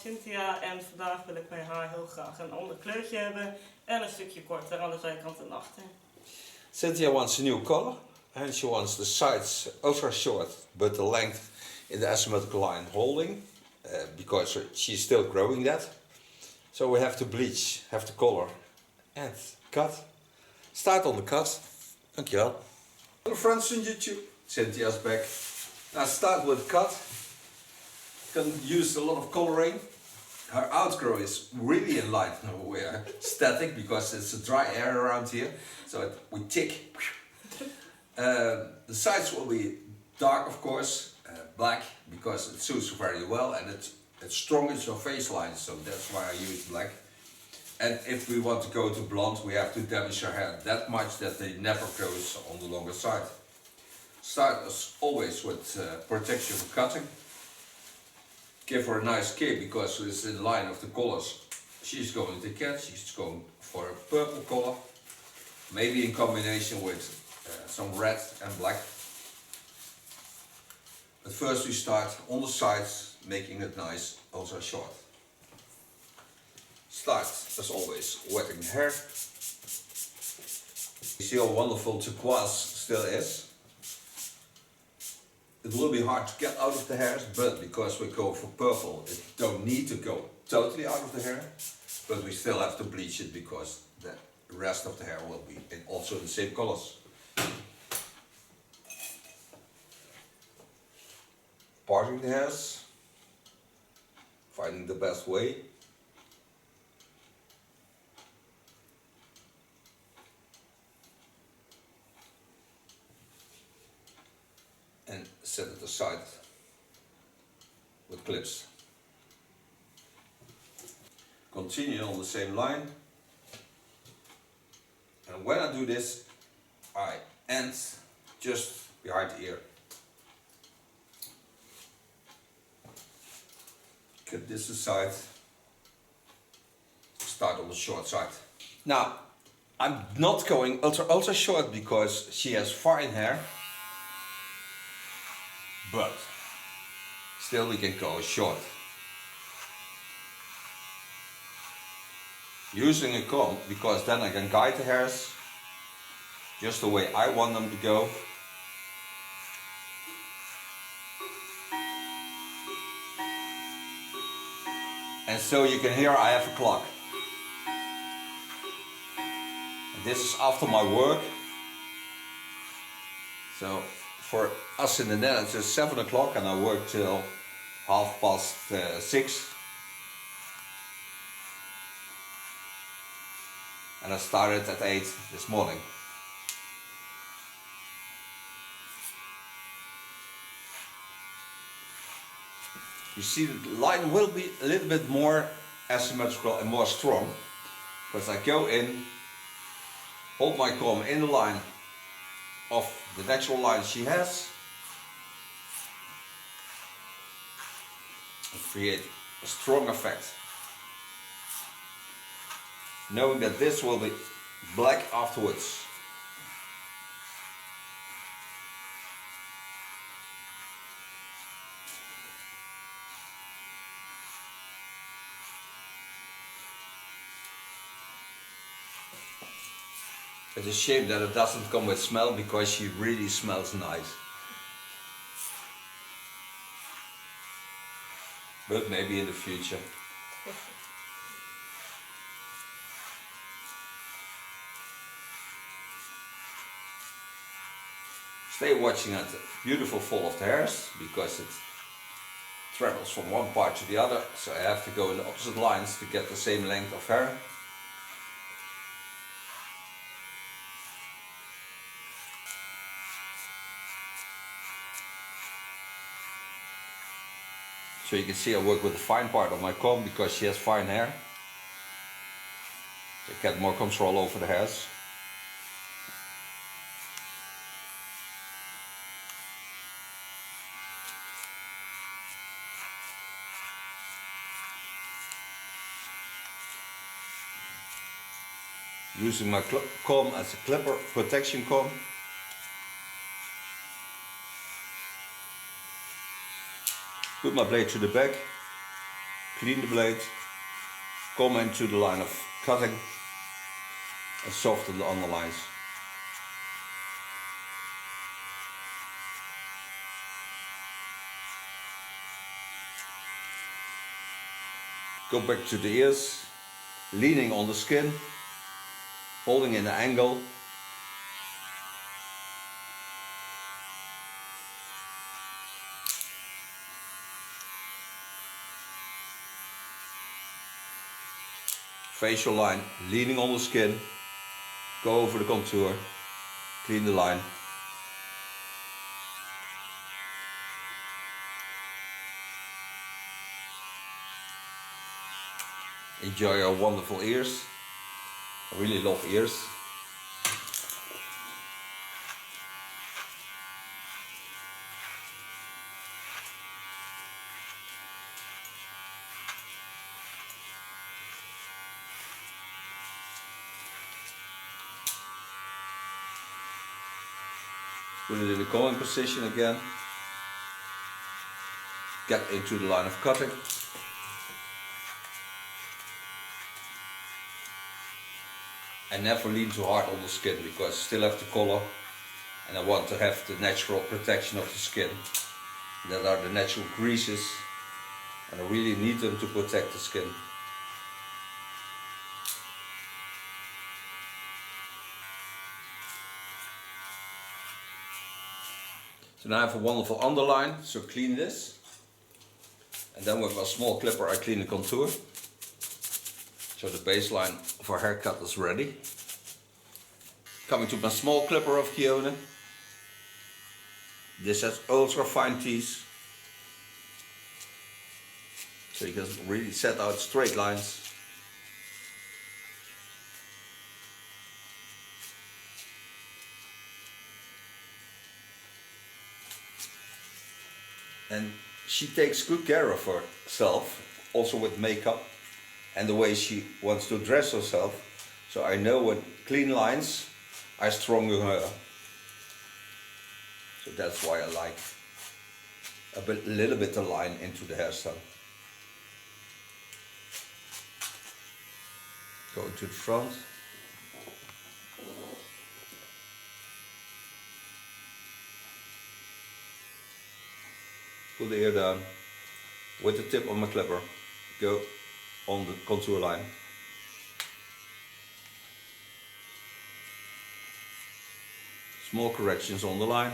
Cynthia en vandaag wil ik mijn haar heel graag een ander kleurtje hebben en een stukje korter aan de zijkant en achter. Cynthia wants a new color and she wants the sides ultra short but the length in the asymmetrical line holding because she's still growing that. So we have to bleach, have to color and cut. Start on the cut. Dankjewel. Hello friends on YouTube. Cynthia's back. Now start with cut. Can use a lot of coloring. Her outgrow is really in line. We're static because it's a dry air around here. So we tick. The sides will be dark, of course, black because it suits very well and it's strong in your face line, so that's why I use black. And if we want to go to blonde, we have to damage her hair that much that they never grows on the longer side. Start as always with protection for cutting. Give her a nice cape because it's in line of the colors she's going to get. She's going for a purple color, maybe in combination with some red and black. But first we start on the sides, making it nice, also short. Start, as always, wetting the hair. You see how wonderful turquoise still is. It will be hard to get out of the hairs, but because we go for purple, it don't need to go totally out of the hair. But we still have to bleach it because the rest of the hair will be also in the same colors. Parting the hairs, finding the best way. And set it aside with clips. Continue on the same line. And when I do this, I end just behind the ear. Cut this aside. Start on the short side. Now, I'm not going ultra short because she has fine hair. But still we can go short. Using a comb because then I can guide the hairs just the way I want them to go. And so you can hear I have a clock. And this is after my work. So for us in the Netherlands it's 7 o'clock and I work till 6:30. And I started at 8 this morning. You see the line will be a little bit more asymmetrical and more strong. Because I go in, hold my comb in the line of the natural line she has and create a strong effect. Knowing that this will be black afterwards. It's a shame that it doesn't come with smell because she really smells nice. But maybe in the future. Stay watching at the beautiful fall of the hairs because it travels from one part to the other. So I have to go in the opposite lines to get the same length of hair. So you can see I work with the fine part of my comb because she has fine hair. So I get more control over the hairs. Using my comb as a clipper protection comb. Put my blade to the back, clean the blade, come into the line of cutting and soften the underlines. Go back to the ears, leaning on the skin, holding in the angle. Facial line, leaning on the skin, go over the contour, clean the line. Enjoy your wonderful ears. I really love ears. Put it in the combing position again. Get into the line of cutting. And never lean too hard on the skin because I still have the color and I want to have the natural protection of the skin. That are the natural greases and I really need them to protect the skin. So now I have a wonderful underline, so clean this. And then with a small clipper I clean the contour. So the baseline of our haircut is ready. Coming to my small clipper of Kione. This has ultra fine teeth. So you can really set out straight lines. And she takes good care of herself, also with makeup and the way she wants to dress herself. So I know when clean lines, I stronger her. So that's why I like a little bit of line into the hairstyle. Go to the front. Pull the ear down with the tip of my clipper. Go on the contour line. Small corrections on the line.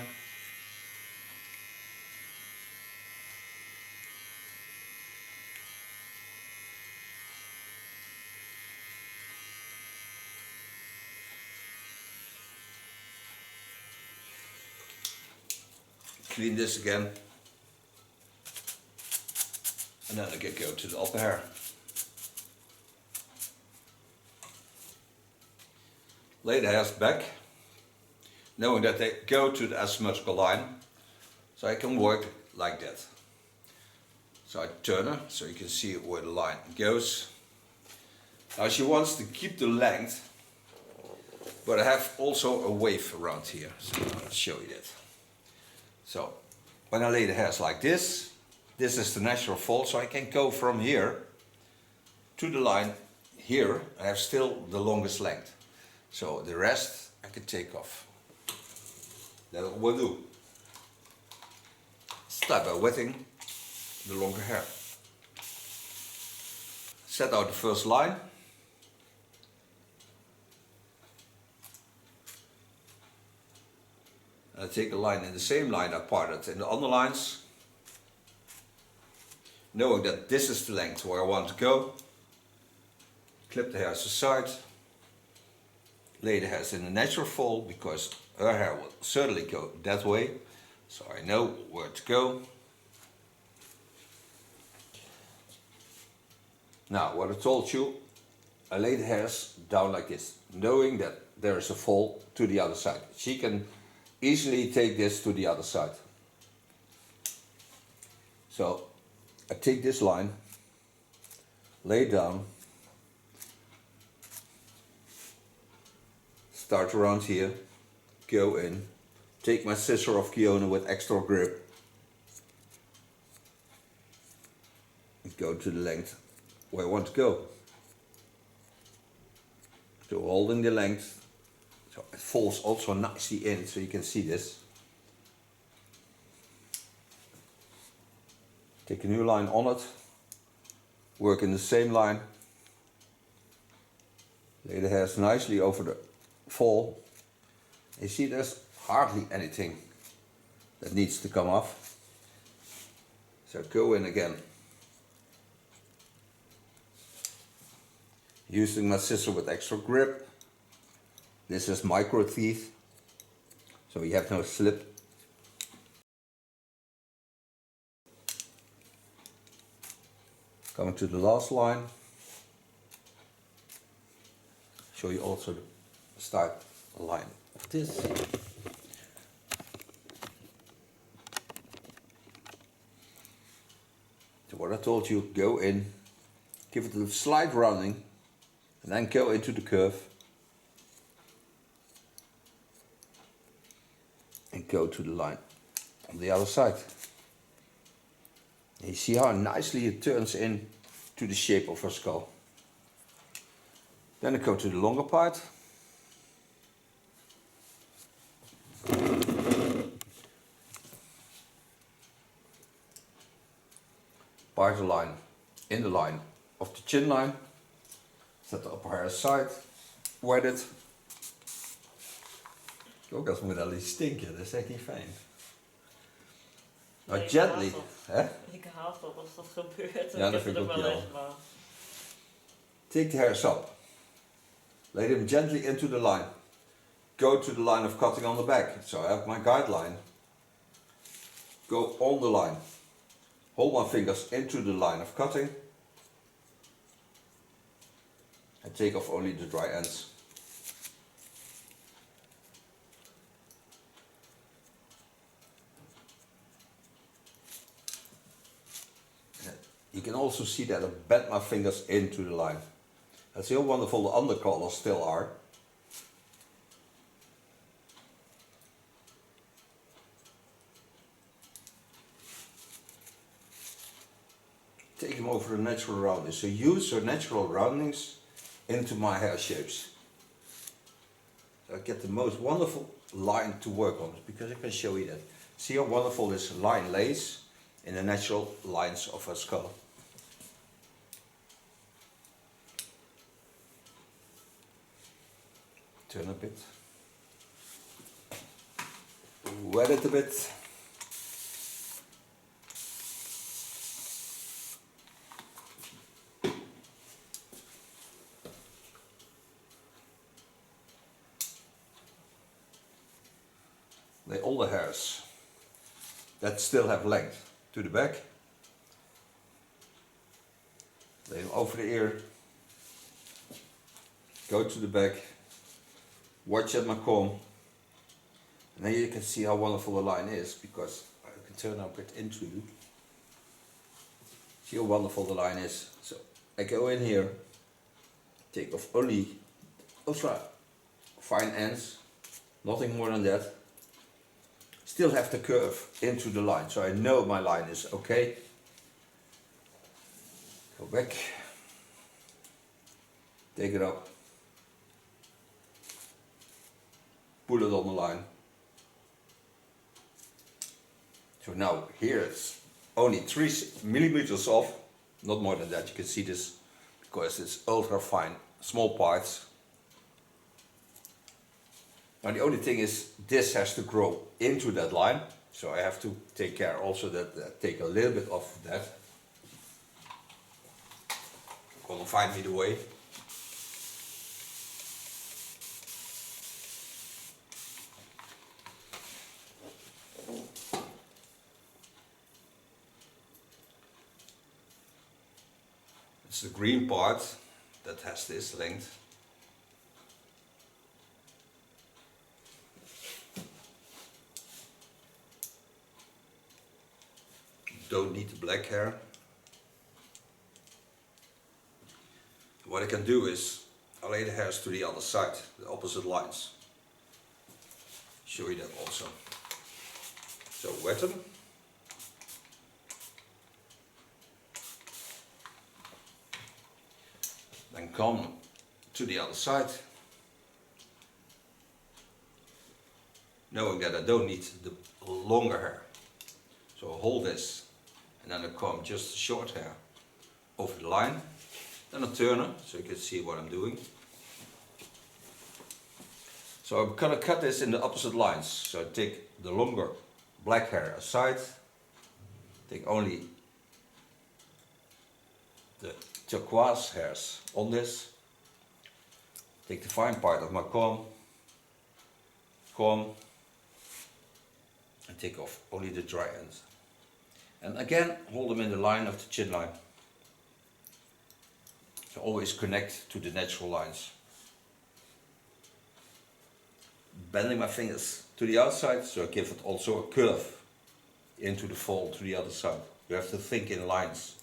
Clean this again. And then I can go to the upper hair. Lay the hairs back, knowing that they go to the asymmetrical line, so I can work like that. So I turn her, so you can see where the line goes. Now she wants to keep the length, but I have also a wave around here, so I'll show you that. So when I lay the hairs like this, this is the natural fall, so I can go from here to the line here. I have still the longest length. So the rest I can take off. That's what we'll do. Start by wetting the longer hair. Set out the first line. And I take a line in the same line I parted in the underlines. Knowing that this is the length where I want to go. Clip the hairs aside. Lay the hairs in a natural fall because her hair will certainly go that way. So I know where to go. Now what I told you, I lay the hairs down like this, knowing that there is a fall to the other side. She can easily take this to the other side. So I take this line, lay it down, start around here, go in, take my scissor of Kione with extra grip, and go to the length where I want to go. So holding the length, so it falls also nicely in, so you can see this. Take a new line on it, work in the same line, lay the hairs nicely over the fall. You see there's hardly anything that needs to come off. So go in again. Using my scissor with extra grip. This is micro teeth, so you have no slip. Coming to the last line. Show you also the start line of this. So what I told you, go in, give it a slight rounding, and then go into the curve. And go to the line on the other side. And you see how nicely it turns in to the shape of her skull. Then I go to the longer part. Part the line in the line of the chin line. Zet de upper hair aside. Wet it. Ook als moet al iets stinken, dat is echt niet fijn. Nou, Nee, gently. Hè? Ik haat dat als dat gebeurt. Ja, dat Ik vind heb ik het ook wel wel. eens maar. Take the hairs up. Lay them gently into the line. Go to the line of cutting on the back. So I have my guideline. Go on the line. Hold my fingers into the line of cutting. And take off only the dry ends. You can also see that I bent my fingers into the line. That's how wonderful the undercolors still are. Take them over the natural roundings. So use your natural roundings into my hair shapes. So I get the most wonderful line to work on, because I can show you that. See how wonderful this line lays in the natural lines of her skull. Turn a bit. Wet it a bit. Lay all the hairs that still have length to the back. Lay them over the ear. Go to the back. Watch at my comb. And then you can see how wonderful the line is, because I can turn a bit into you. See how wonderful the line is. So I go in here, take off only ultra fine ends, nothing more than that. Still have the curve into the line, so I know my line is okay. Go back, take it up, pull it on the line. So now here it's only 3 millimeters off, not more than that. You can see this because it's ultra fine, small parts. Now the only thing is, this has to grow into that line, so I have to take care also that I take a little bit off that. Gonna find me the way. It's the green part that has this length. Don't need the black hair. What I can do is, I lay the hairs to the other side, the opposite lines. Show you that also. So wet them. Then come to the other side, knowing that I don't need the longer hair. So I hold this and then I come just the short hair over the line. Then I turn it so you can see what I'm doing. So I'm gonna cut this in the opposite lines. So I take the longer black hair aside, take only the turquoise hairs on this, take the fine part of my comb, and take off only the dry ends. And again, hold them in the line of the chin line. So always connect to the natural lines. Bending my fingers to the outside, so I give it also a curve into the fold to the other side. You have to think in lines.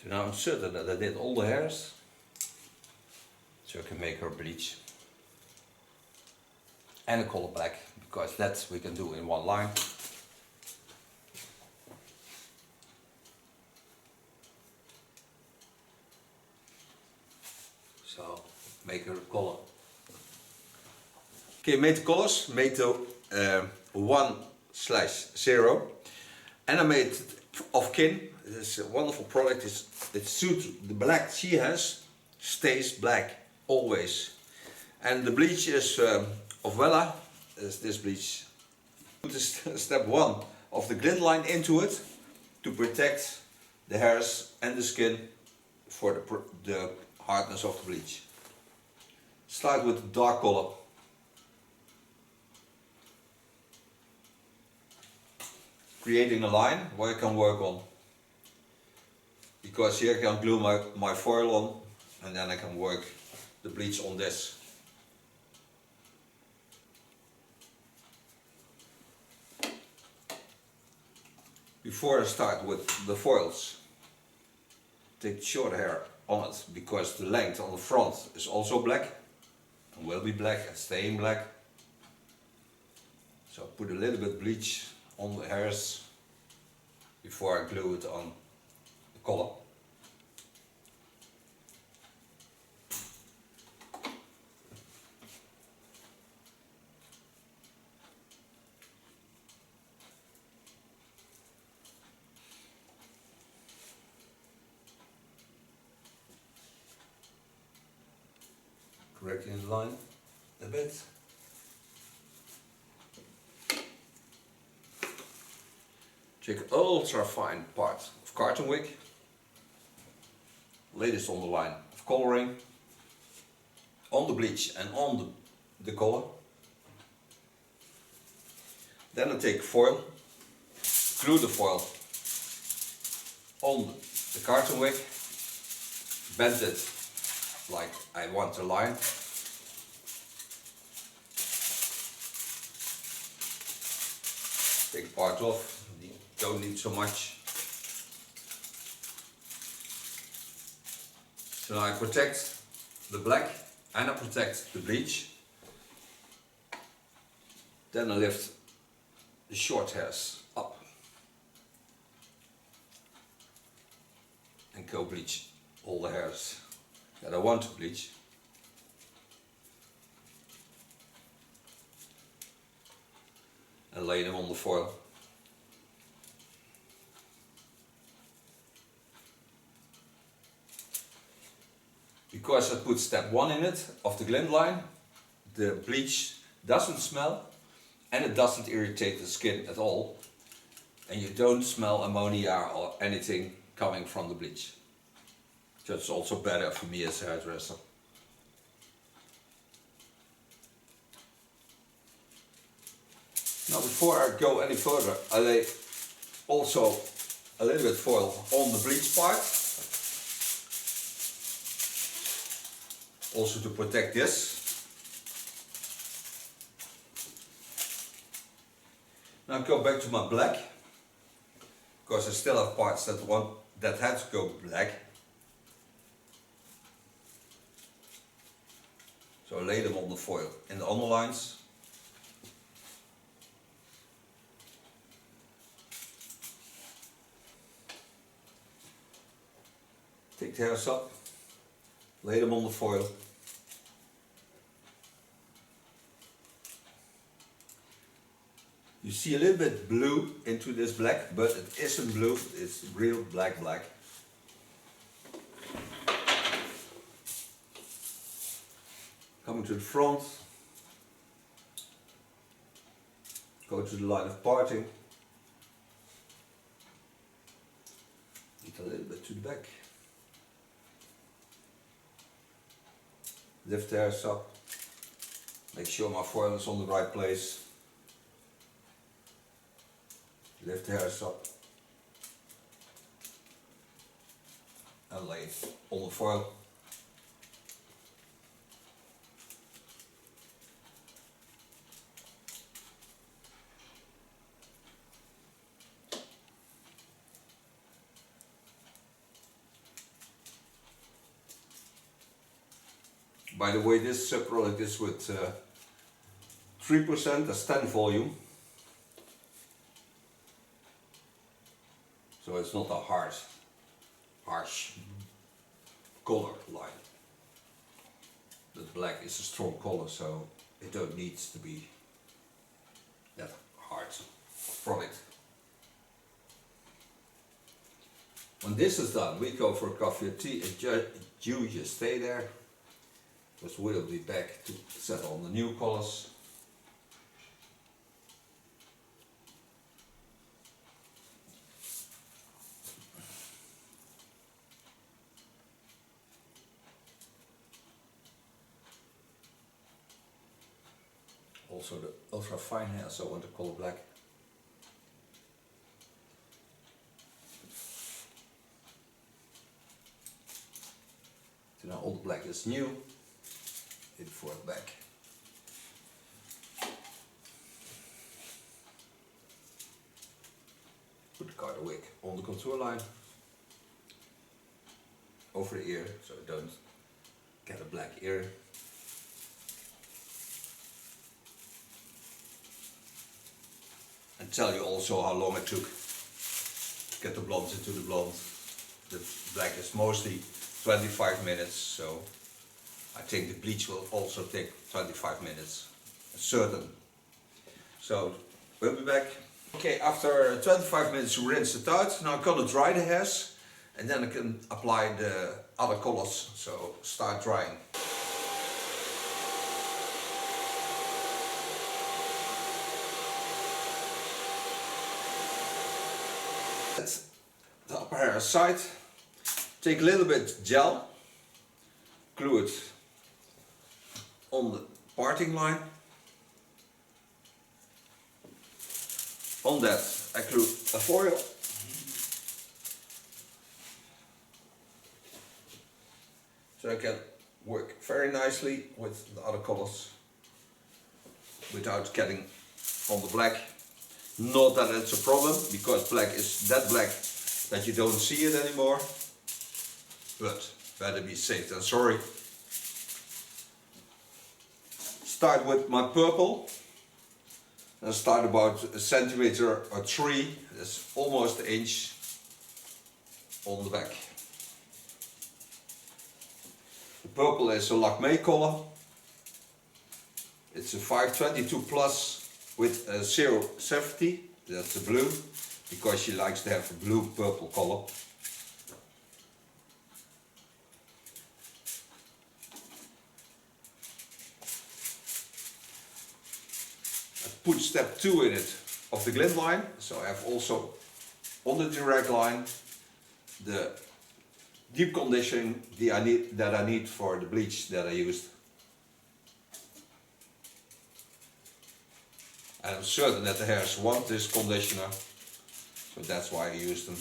So now I'm certain that I did all the hairs, so I can make her bleach and a color black, because that we can do in one line. So make her color. Okay, made the colors, made the 1/0, and I made of Kin. This wonderful product. It suits the black she has, stays black always. And the bleach is of Wella, is this bleach. Put step 1 of the glint line into it to protect the hairs and the skin for the hardness of the bleach. Start with the dark color. Creating a line where I can work on. Because here I can glue my foil on, and then I can work the bleach on this. Before I start with the foils, take short hair on it, because the length on the front is also black and will be black and staying black. So put a little bit bleach on the hairs before I glue it on the collar. Correcting the line a bit. Take ultra fine part of carton wick, lay this on the line of coloring, on the bleach and on the color. Then I take foil, glue the foil on the carton wick, bend it like I want the line. Take part off. Don't need so much. So now I protect the black and I protect the bleach. Then I lift the short hairs up and co-bleach all the hairs that I want to bleach. And lay them on the foil. Because I put step 1 in it of the glint line, the bleach doesn't smell and it doesn't irritate the skin at all, and you don't smell ammonia or anything coming from the bleach. So it's also better for me as a hairdresser. Now before I go any further, I lay also a little bit foil on the bleach part. Also to protect this. Now go back to my black, because I still have parts that have to go black. So I lay them on the foil in the underlines. Take the hairs up, lay them on the foil. You see a little bit blue into this black, but it isn't blue, it's real black. Coming to the front, go to the line of parting, get a little bit to the back, lift the hairs up, make sure my foil is on the right place, lift the hairs up and lay it on the foil. By the way, this product is with 3%, that's 10 volume. So it's not a harsh color line. But black is a strong color, so it don't need to be that hard product. When this is done, we go for a coffee or tea, and you just stay there, because we'll be back to set on the new colors. Also the ultra fine hairs, I want to color black. So now all the black is new. It for it back. Put the garter wig on the contour line, over the ear, so I don't get a black ear. And tell you also how long it took to get the blondes into the blonde. The black is mostly 25 minutes, so I think the bleach will also take 25 minutes, certain. So we'll be back. Okay, after 25 minutes you rinse it out. Now I'm gonna dry the hairs and then I can apply the other colors. So start drying. Set the upper hair aside. Take a little bit gel, glue it on the parting line. On that I glue a foil. So I can work very nicely with the other colors without getting on the black. Not that it's a problem, because black is that black that you don't see it anymore. But better be safe than sorry. Start with my purple. I start about a centimeter or 3, that's almost an inch on the back. The purple is a Lakme color. It's a 522 plus with a 070, that's the blue, because she likes to have a blue purple color. Put step 2 in it of the glint line, so I have also on the direct line the deep conditioning that I need for the bleach that I used. And I'm certain that the hairs want this conditioner, so that's why I used them.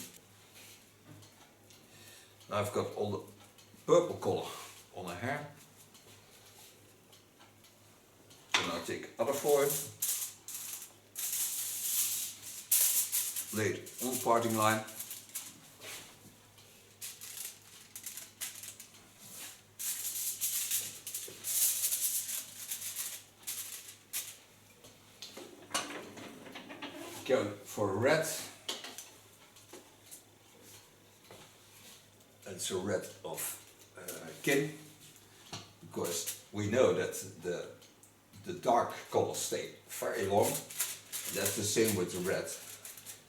Now I've got all the purple color on the hair. So now I take other foil. Lay it on the parting line. Go for red. And it's a red of kin, because we know that the dark colors stay very long. That's the same with the red.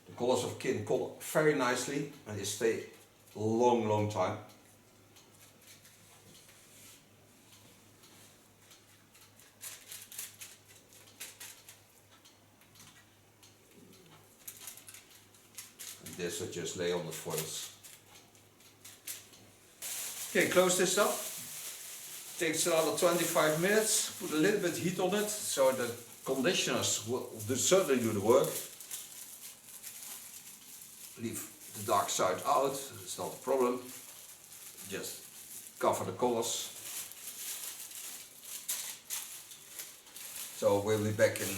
The colors of kin color very nicely and they stay a long time. And this I just lay on the foils. Okay, close this up. Takes another 25 minutes. Put a little bit heat on it so the conditioners will certainly do the work. Leave the dark side out, it's not a problem. Just cover the colors. So we'll be back in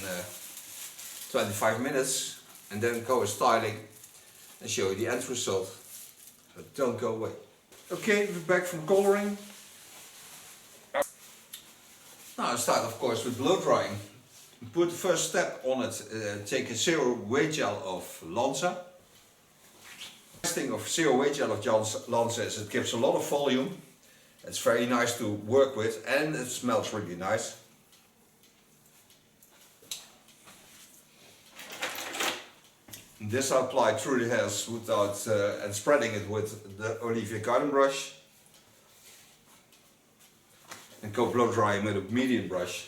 25 minutes and then go styling and show you the end result. So don't go away. Okay, we're back from coloring. Now I start of course with blow drying. Put the first step on it, take a zero weight gel of Lanza. The nice thing of zero weight gel of Lanza is it gives a lot of volume. It's very nice to work with and it smells really nice. This I apply through the hairs without and spreading it with the Olivia garden brush. And go blow drying with a medium brush.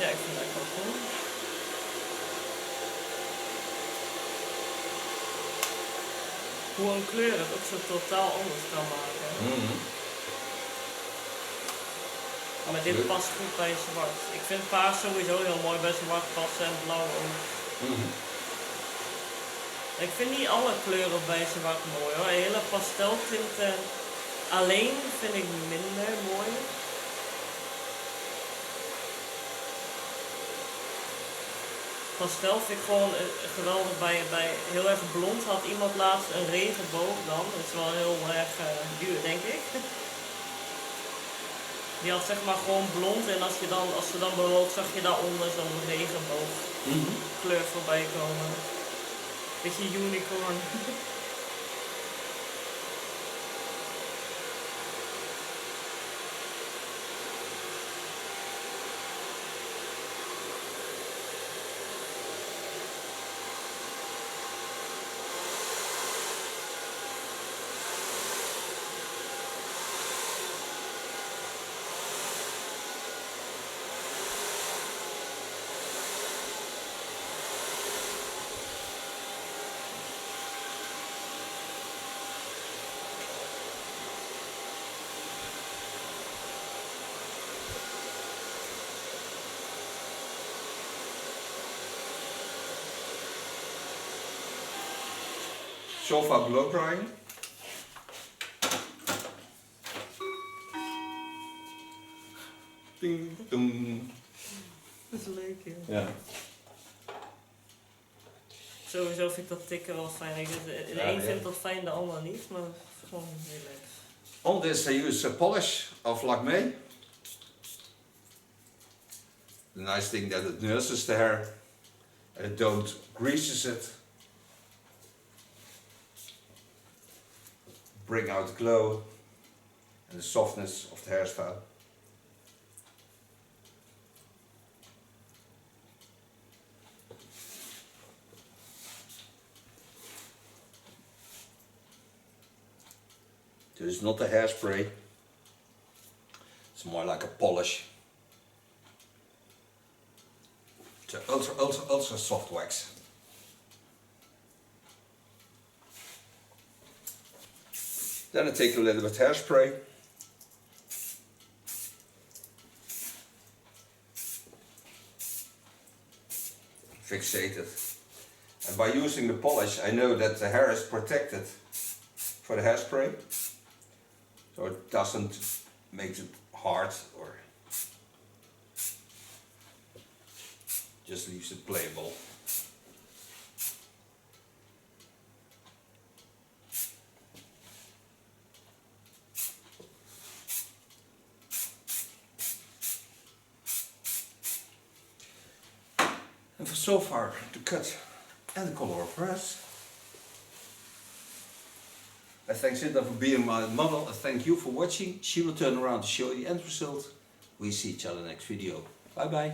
Ja, ik vind dat ook cool. Hoe een kleur het ook zo totaal anders kan maken. Maar met dit past goed bij zwart. Ik vind paars sowieso heel mooi bij zwart passen en blauw ook. Ik vind niet alle kleuren bij zwart mooi hoor. Hele pasteltinten alleen vind ik minder mooi. Pastel vind ik gewoon geweldig bij heel erg blond had iemand laatst een regenboog dan. Dat is wel heel erg duur denk ik. Die had zeg maar gewoon blond en als ze dan bewoog zag je daaronder zo'n regenboog kleur voorbij komen. Beetje unicorn. Sofa blow drying. Ding, dong. Dat is leuk ja. Ja. Sowieso vind ik dat tikken wel fijn. De een vindt dat fijn, de ander niet, maar het is gewoon relaxed. On this I use a polish of Lakme. The nice thing that it nurses the hair and it don't greases it. Bring out the glow and the softness of the hairstyle. This is not a hairspray, it's more like a polish. It's an ultra soft wax. Then I take a little bit hairspray. Fixate it. And by using the polish I know that the hair is protected for the hairspray. So it doesn't make it hard or just leaves it playable. And for so far the cut and the color of hers. I thank Cynthia for being my model. I thank you for watching. She will turn around to show you the end result. We see each other next video. Bye bye.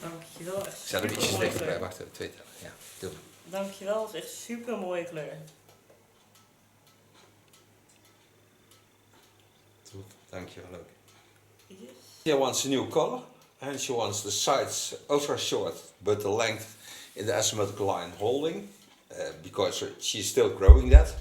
Dankjewel, echt Ik zet een beetje supermooie steek erbij, kleur. wacht even, twee tellen. Ja, doe. Dankjewel, het is echt super mooie kleur. Dankjewel ook. Yes. She wants a new color and she wants the sides ultra short but the length in the asymmetrical line holding because she's still growing that.